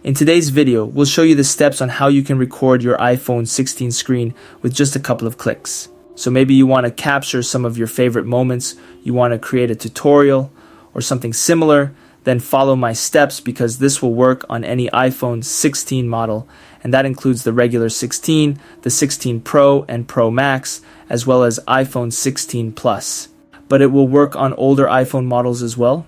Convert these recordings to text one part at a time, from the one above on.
In today's video, we'll show you the steps on how you can record your iPhone 16 screen with just a couple of clicks. So maybe you want to capture some of your favorite moments, you want to create a tutorial or something similar, then follow my steps because this will work on any iPhone 16 model, and that includes the regular 16, the 16 Pro and Pro Max, as well as iPhone 16 Plus. But it will work on older iPhone models as well.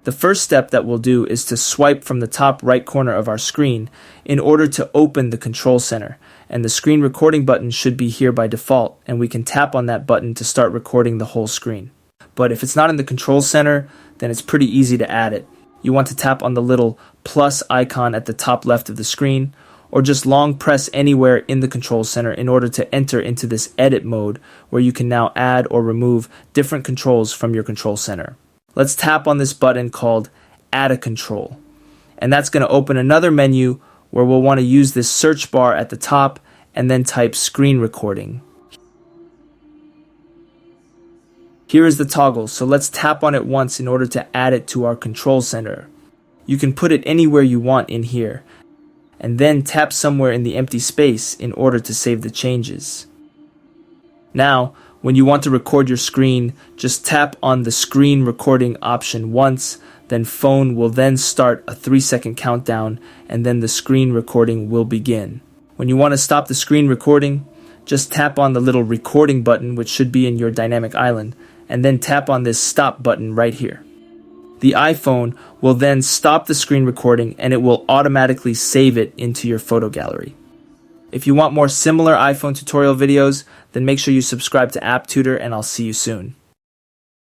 The first step that we'll do is to swipe from the top right corner of our screen in order to open the control center, and the screen recording button should be here by default, and we can tap on that button to start recording the whole screen. But if it's not in the control center, then it's pretty easy to add it. You want to tap on the little plus icon at the top left of the screen, or just long press anywhere in the control center in order to enter into this edit mode where you can now add or remove different controls from your control center. Let's tap on this button called Add a Control, and that's going to open another menu where we'll want to use this search bar at the top and then type screen recording. Here is the toggle, so let's tap on it once in order to add it to our control center. You can put it anywhere you want in here, and then tap somewhere in the empty space in order to save the changes. Now, when you want to record your screen, just tap on the screen recording option once, then phone will then start a 3-second countdown, and then the screen recording will begin. When you want to stop the screen recording, just tap on the little recording button, which should be in your dynamic island, and then tap on this stop button right here. The iPhone will then stop the screen recording and it will automatically save it into your photo gallery. If you want more similar iPhone tutorial videos, then make sure you subscribe to Tutor, and I'll see you soon.